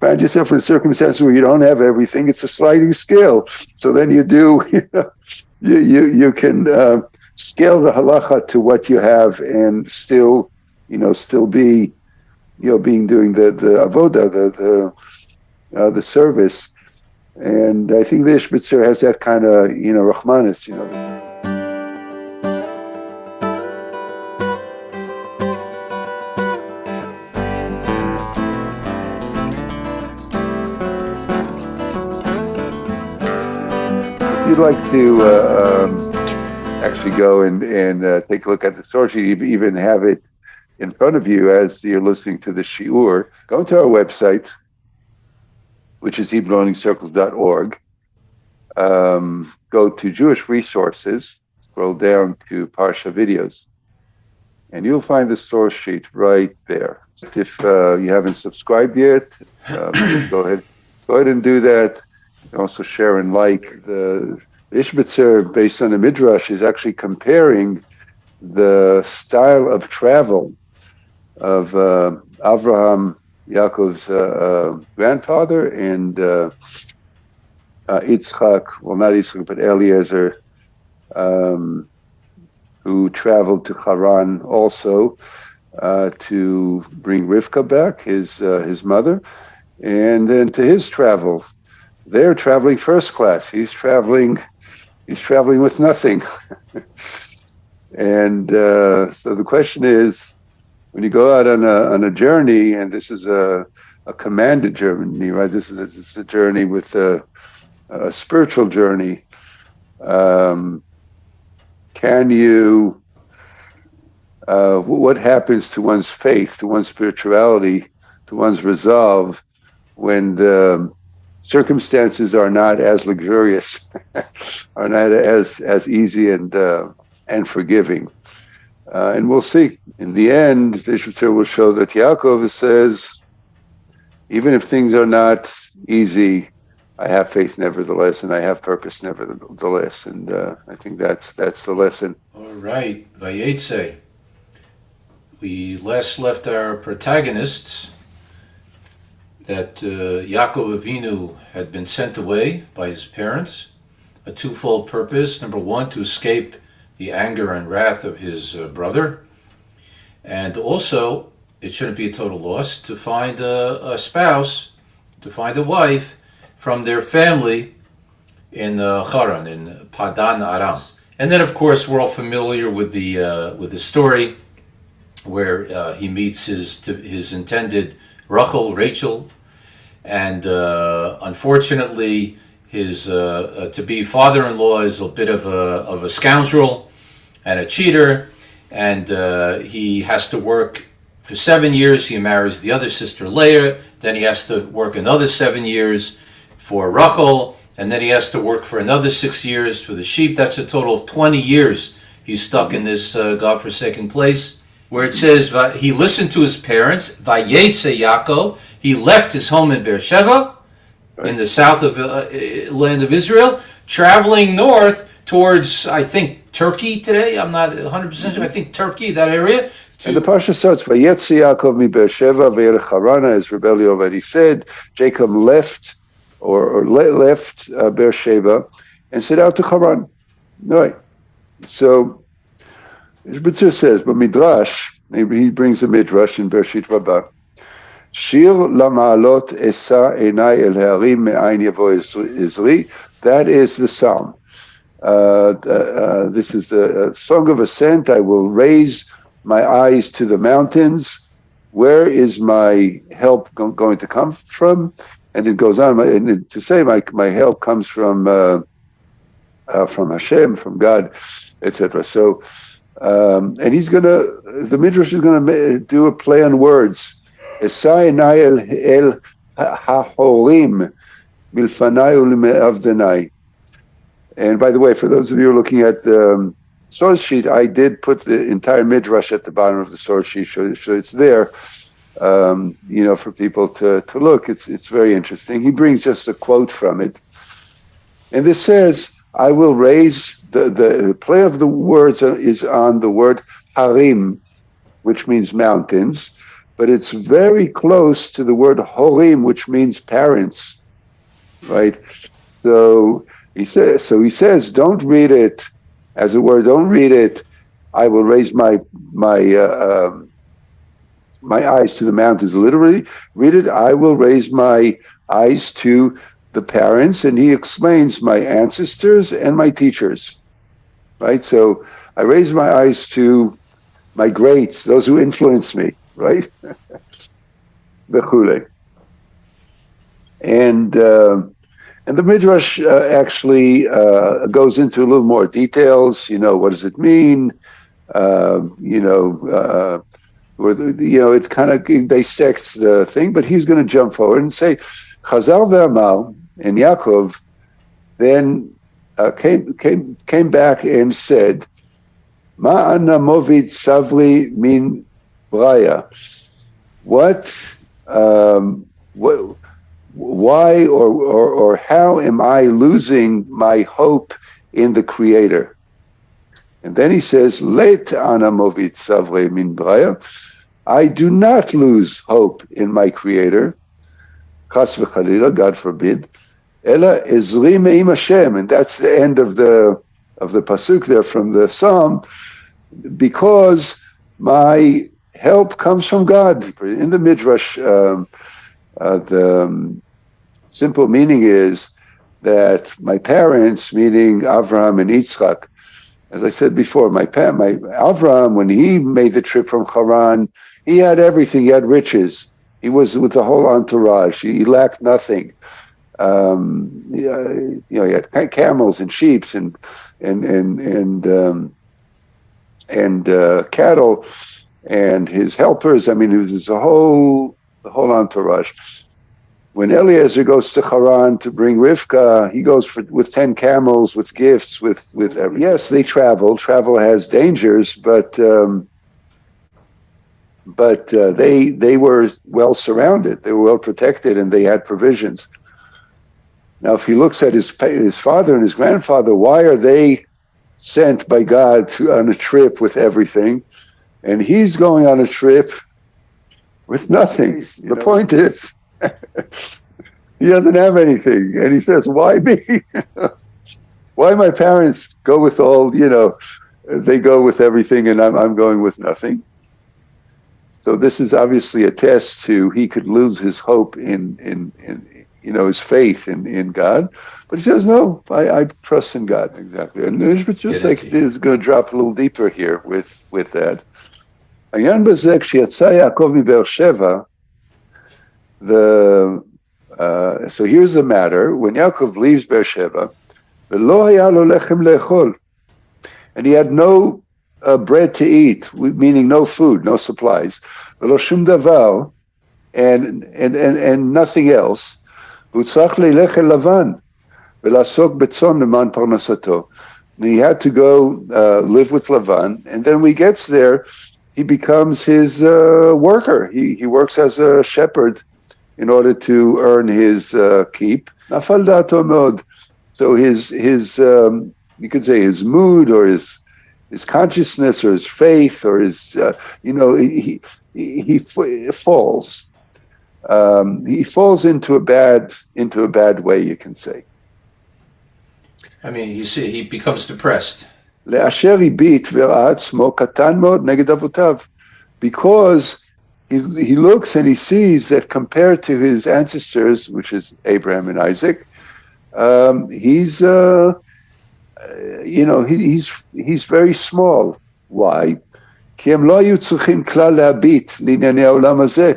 find yourself in circumstances where you don't have everything, it's a sliding scale. So then you do, you can scale the halacha to what you have and still, still be, doing the avoda, the service. And I think the Ishbitzer has that kind of, Rahmanis, If you'd like to actually go and take a look at the source sheet, even have it in front of you as you're listening to the shiur, go to our website, which is HebrewLearningCircles.org. Go to Jewish Resources, scroll down to Parsha Videos, and you'll find the source sheet right there. If you haven't subscribed yet, go ahead and do that. And also share and like. The Ishbitzer, based on the Midrash, is actually comparing the style of travel of Avraham, Yaakov's grandfather, and Yitzchak, well, not Yitzchak, but Eliezer, who traveled to Haran also to bring Rivka back, his mother, and then to his travel. They're traveling first class. He's traveling with nothing. And so the question is, when you go out on a journey, and this is a commanded journey, right? This is a journey with a spiritual journey. Can you? What happens to one's faith, to one's spirituality, to one's resolve, when the circumstances are not as luxurious, are not as easy and forgiving? And we'll see. In the end, the Ishbitzer will show that Yaakov says, even if things are not easy, I have faith nevertheless, and I have purpose nevertheless. And I think that's the lesson. All right, VaYetze. We last left our protagonists that Yaakov Avinu had been sent away by his parents, a twofold purpose. Number one, to escape the anger and wrath of his brother, and also, it shouldn't be a total loss, to find a spouse, to find a wife from their family in Haran, in Padan Aram. And then, of course, we're all familiar with the story where he meets his intended Rachel, and unfortunately, his to-be father-in-law is a bit of a scoundrel and a cheater, and he has to work for 7 years. He marries the other sister Leah, then he has to work another 7 years for Rachel, and then he has to work for another 6 years for the sheep. That's a total of 20 years he's stuck in this godforsaken place, where it says he listened to his parents, VaYetze Yaakov. He left his home in Beersheba, in the south of land of Israel, traveling north towards, I think, Turkey today. I'm not 100% sure. I think Turkey, that area. And the Parsha starts, VaYetze Yaakov mi Beersheba ve'elech Harana, as Rebbe already said. Jacob left Beersheba and set out to Haran. Right. So, Ishbitzer says, but Midrash, he brings the Midrash in Bereshit Rabbah. Shir lama'alot esa einai el ha'arim me'ain yavo Ezri. That is the psalm. This is the song of ascent. I will raise my eyes to the mountains. Where is my help going to come from? And it goes on to say, my help comes from Hashem, from God, etc. So, and the Midrash is gonna do a play on words. Esai el hahorim milfanai u'leme'avdanai. And by the way, for those of you who are looking at the source sheet, I did put the entire Midrash at the bottom of the source sheet, so it's there, for people to look. It's very interesting. He brings just a quote from it. And this says, I will raise, the play of the words is on the word harim, which means mountains. but it's very close to the word horim, which means parents, right? So he says, don't read it as a word. Don't read it. I will raise my eyes to the mountains. Literally, read it. I will raise my eyes to the parents, and he explains my ancestors and my teachers. Right. So I raise my eyes to my greats, those who influenced me. Right. And the midrash actually goes into a little more details. What does it mean? It kind of dissects the thing, but he's going to jump forward and say, Chazal ve'amal, and Yaakov then came back and said, Ma anna movid savli min braya. Why or how am I losing my hope in the Creator? And then he says, Let ana movid savli min braya. I do not lose hope in my Creator. Chas v'chalila, God forbid. Ela ezri me'im Hashem, and that's the end of the pasuk there from the psalm, because my help comes from God. In the midrash, the simple meaning is that my parents, meaning Avraham and Yitzchak, as I said before, my Avraham, when he made the trip from Haran, he had everything. He had riches. He was with the whole entourage. He lacked nothing. He had camels and sheep and cattle, and his helpers. I mean, it was the whole entourage. When Eliezer goes to Haran to bring Rivka, he goes with 10 camels, with gifts, with everything. Yes, they travel. Travel has dangers, but they were well surrounded. They were well protected, and they had provisions. Now, if he looks at his father and his grandfather, why are they sent by God on a trip with everything, and he's going on a trip with nothing? The point is, he doesn't have anything, and he says, "Why me? Why my parents go with all? They go with everything, and I'm going with nothing." So this is obviously a test to he could lose his hope in his faith in God, but he says, "No, I trust in God." Exactly, and it's just like it is going to drop a little deeper here with that. העניין בזה, כשיצא יעקב מבאר שבע, so here's the matter. When Yaakov leaves Beersheba, ולא היה לו לחם לאכול, and he had no bread to eat, meaning no food, no supplies, ולא שום דבר, and nothing else. והוא צריך ללך אל לבן ולעסוק בצאן למען פרנסתו. And he had to go live with Lavan, and then when he gets there, he becomes his worker. He works as a shepherd in order to earn his keep. נפל דעתו מאוד. So his you could say his mood or his consciousness or his faith or his he falls. He falls into a bad way, you can say. I mean, he becomes depressed. לאשר הביט וראה עצמו קטן מאוד נגד אבותיו, because he looks and he sees that compared to his ancestors, which is Abraham and Isaac, he's very small. Why? כי הם לא היו צריכים כלל להביט לענייני העולם הזה.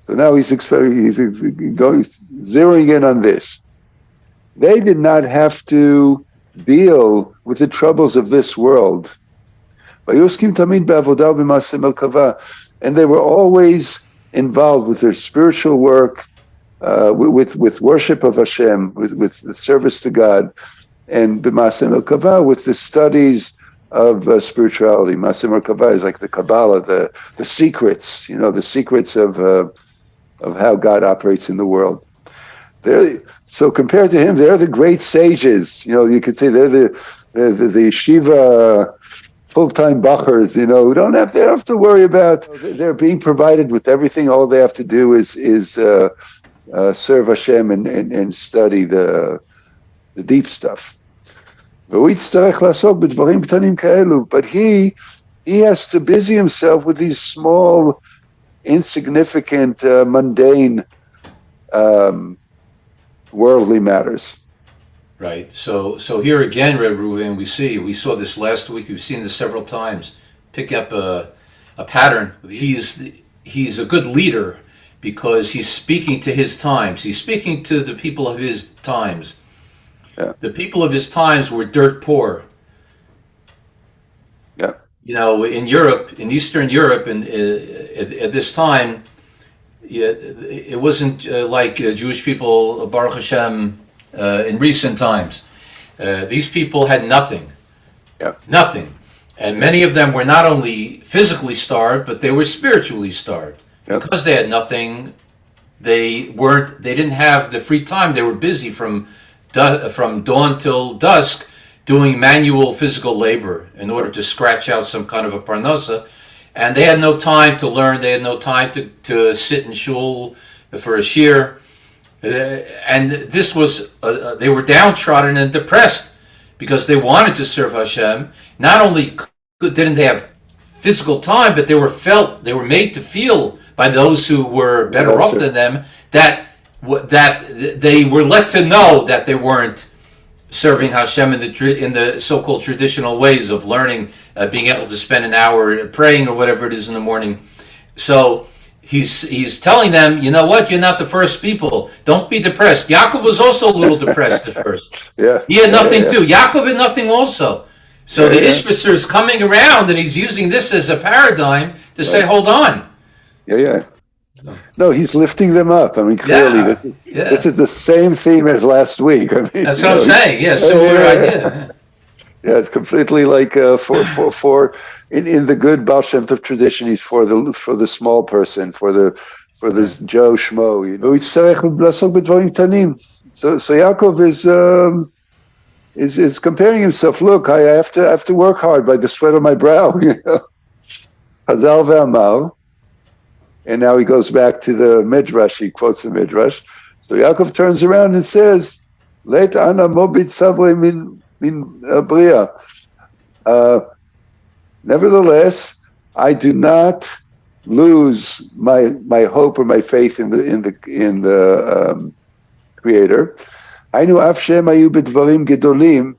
So now he's going zeroing in on this. They did not have to deal with the troubles of this world. And they were always involved with their spiritual work, with worship of Hashem, with the service to God, and b'maseh merkava, with the studies of spirituality. Maseh merkava is like the Kabbalah, the secrets, the secrets of how God operates in the world. So compared to him, they're the great sages. You could say they're the yeshiva full-time bachers, who they don't have to worry about. They're being provided with everything. All they have to do is serve Hashem and study the deep stuff. But he has to busy himself with these small, insignificant, mundane, worldly matters. Right. So here again, Reb Reuven, we saw this last week. We've seen this several times. Pick up a pattern. He's a good leader because he's speaking to his times. He's speaking to the people of his times. Yeah. The people of his times were dirt poor. Yeah. In Europe, in Eastern Europe, and at this time, it wasn't like Jewish people, Baruch Hashem, in recent times. These people had nothing. Yeah. Nothing. And many of them were not only physically starved, but they were spiritually starved. Yep. Because they had nothing, they didn't have the free time. They were busy from dawn till dusk doing manual physical labor in order to scratch out some kind of a parnasa. And they had no time to learn. They had no time to sit in shul for a shir. And this was, they were downtrodden and depressed because they wanted to serve Hashem. Not only didn't they have physical time, but they were made to feel by those who were better off than them that they were let to know that they weren't serving Hashem in the so-called traditional ways of learning, being able to spend an hour praying or whatever it is in the morning. So he's telling them, you know what, you're not the first people. Don't be depressed. Yaakov was also a little depressed at first. Yeah. He had nothing too. Yaakov had nothing also. So the Ishbitzer is coming around and he's using this as a paradigm to say, hold on. Yeah. No, he's lifting them up. I mean, clearly, this is the same theme as last week. I mean, that's what I'm saying. Yeah, similar idea. Yeah, it's completely like for in the good Baal Shem Tov tradition, he's for the small person, for this Joe Schmo. So Yaakov is comparing himself. Look, I have to work hard by the sweat of my brow. Hazal ve'amar. And now he goes back to the Midrash. He quotes the Midrash. So Yaakov turns around and says, "Leit ana mobit savre min bria." Nevertheless, I do not lose my hope or my faith in the Creator. Hainu af shem hayu b'dvarim gedolim.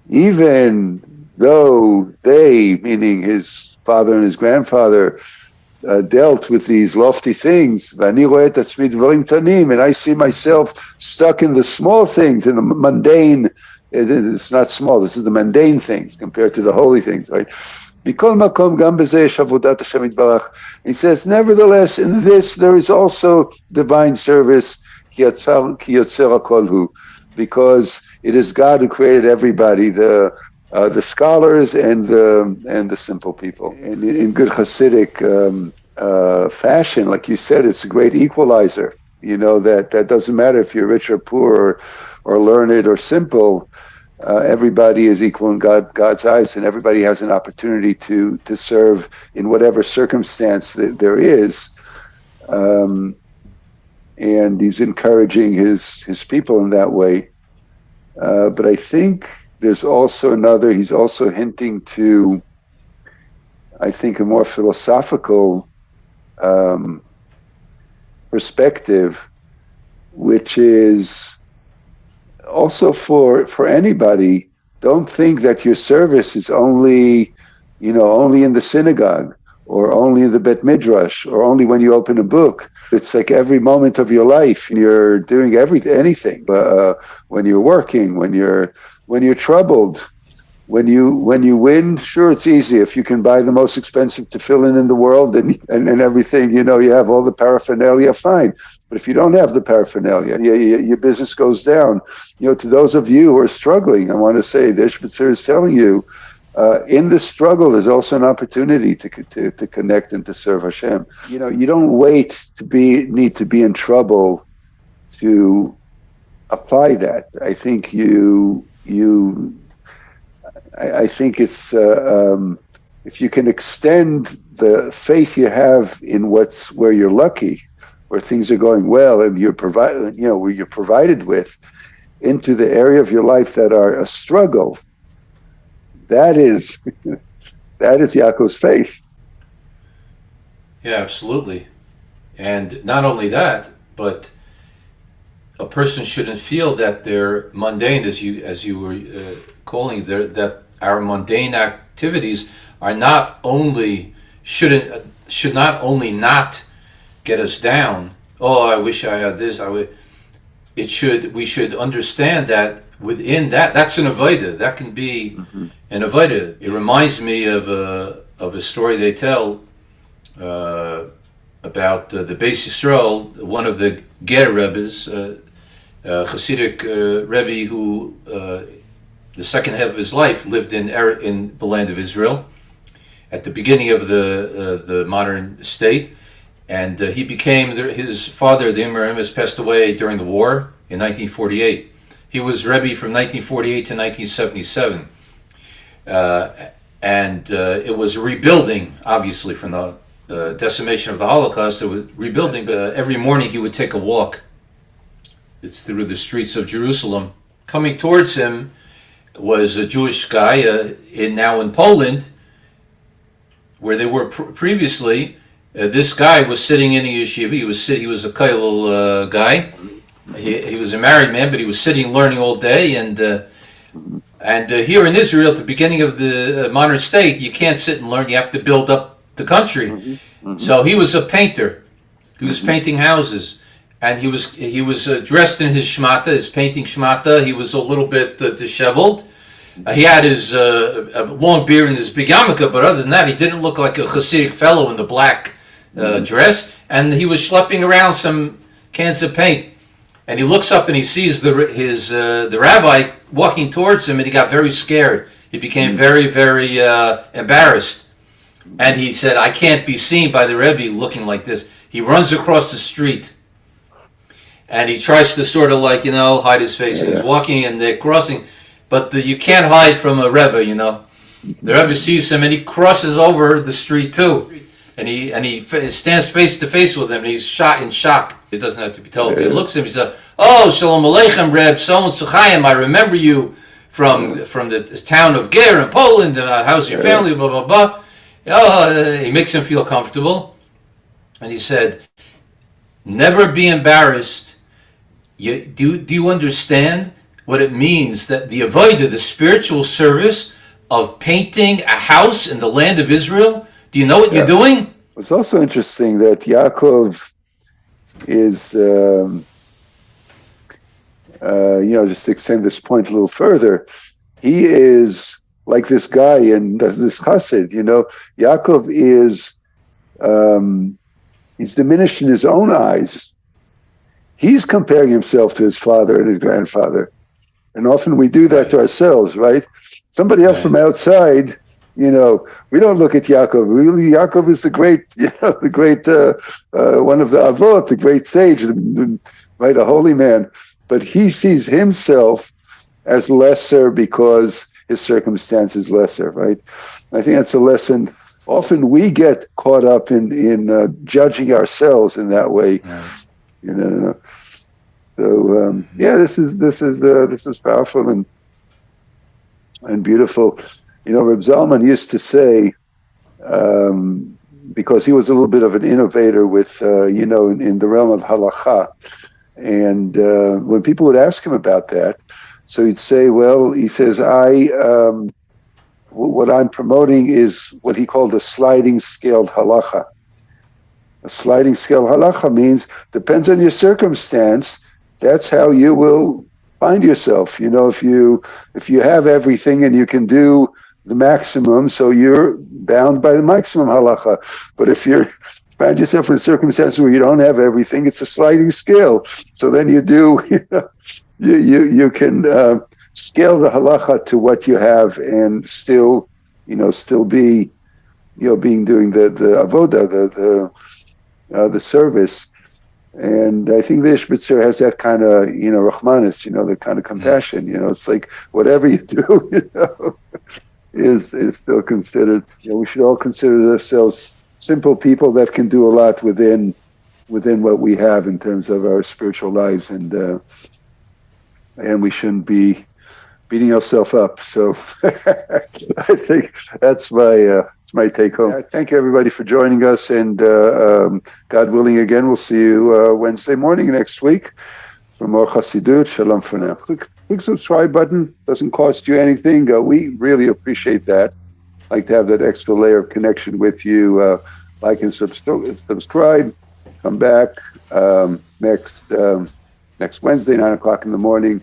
Even though they, meaning his father and his grandfather, dealt with these lofty things, and I see myself stuck in the small things, in the mundane. It's not small, this is the mundane things compared to the holy things, right? He says, nevertheless, in this there is also divine service, because it is God who created everybody, the scholars and the simple people. And in good Hasidic fashion, like you said, it's a great equalizer. That doesn't matter if you're rich or poor or learned or simple. Everybody is equal in God's eyes, and everybody has an opportunity to serve in whatever circumstance that there is. And he's encouraging his people in that way. But I think there's also he's also hinting to, I think, a more philosophical perspective, which is also for anybody. Don't think that your service is only in the synagogue, or only in the Bet Midrash, or only when you open a book. It's like every moment of your life. You're doing anything. When you're working, when you're troubled, when you win, sure, it's easy. If you can buy the most expensive tefillin in the world and everything, you have all the paraphernalia, fine. But if you don't have the paraphernalia, your business goes down. To those of you who are struggling, I want to say, the Ishbitzer is telling you, in this struggle, there's also an opportunity to connect and to serve Hashem. You don't wait need to be in trouble to apply that. I think you I think it's if you can extend the faith you have in where you're lucky, where things are going well, and where you're provided with, into the area of your life that are a struggle. That is that is Yaakov's faith. Yeah, absolutely. And not only that, but a person shouldn't feel that they're mundane, as you were calling it, that our mundane activities are not only should not only not get us down. Oh, I wish I had this. We should understand that within that's an avodah. That can be an avodah. It reminds me of a story they tell about the Beis Yisrael, one of the Ger Rebbes, Hasidic Rebbe who the second half of his life lived in the land of Israel at the beginning of the modern state, and he became his father, the Imam Emes, passed away during the war in 1948. He was Rebbe from 1948 to 1977, and it was rebuilding, obviously, from the decimation of the Holocaust. It was rebuilding. Every morning he would take a walk. It's through the streets of Jerusalem. Coming towards him was a Jewish guy now in Poland, where they were previously. This guy was sitting in the yeshiva. He was a kollel guy. He was a married man, but he was sitting learning all day. And here in Israel, at the beginning of the modern state, you can't sit and learn. You have to build up the country. So he was a painter. He was painting houses. And he was dressed in his shmata, his painting shmata. He was a little bit disheveled. He had his a long beard and his big yarmulke, but other than that, he didn't look like a Hasidic fellow in the black dress. And he was schlepping around some cans of paint. And he looks up and he sees the rabbi walking towards him, and he got very scared. He became very, very embarrassed. And he said, "I can't be seen by the Rebbe looking like this." He runs across the street. And he tries to sort of hide his face. And he's walking and they're crossing. But you can't hide from a Rebbe, The Rebbe sees him and he crosses over the street too. And he stands face to face with him and he's shot in shock. It doesn't have to be told. He looks at him, he says, "Oh, Shalom Aleichem, Reb, Solon Suchayim, I remember you from the town of Ger in Poland. How's your family, blah, blah, blah." He makes him feel comfortable. And he said, "Never be embarrassed. Do you understand what it means that the avodah, the spiritual service of painting a house in the land of Israel? Do you know what you're doing?" It's also interesting that Yaakov is, just to extend this point a little further, he is like this guy and this chassid. Yaakov is he's diminished in his own eyes. He's comparing himself to his father and his grandfather. And often we do that to ourselves, right? Somebody else from outside, we don't look at Yaakov. Really, Yaakov is the great, one of the Avot, the great sage, right? A holy man. But he sees himself as lesser because his circumstance is lesser, right? I think that's a lesson. Often we get caught up in judging ourselves in that way. Yeah. So this is powerful and beautiful. Reb Zalman used to say, because he was a little bit of an innovator with in the realm of halacha, and when people would ask him about that, so he'd say, well, he says, what I'm promoting is what he called a sliding scaled halacha. A sliding scale halacha means depends on your circumstance. That's how you will find yourself. If you have everything and you can do the maximum, so you're bound by the maximum halacha. But if you find yourself in circumstances where you don't have everything, it's a sliding scale. So then you do, you can scale the halacha to what you have and still be, doing the avoda, the service. And I think the Ishbitzer has that kind of, Rahmanis, that kind of compassion. It's like whatever you do, is still considered. We should all consider ourselves simple people that can do a lot within what we have in terms of our spiritual lives, and we shouldn't be beating ourselves up. So I think that's my take home. I thank everybody for joining us, and God willing, again, we'll see you Wednesday morning next week for more Chassidut. Shalom for now. Click subscribe button. Doesn't cost you anything. We really appreciate that. Like to have that extra layer of connection with you. Like and subscribe. Come back next Wednesday, 9:00 in the morning.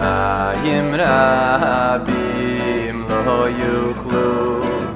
Mayim Rabbi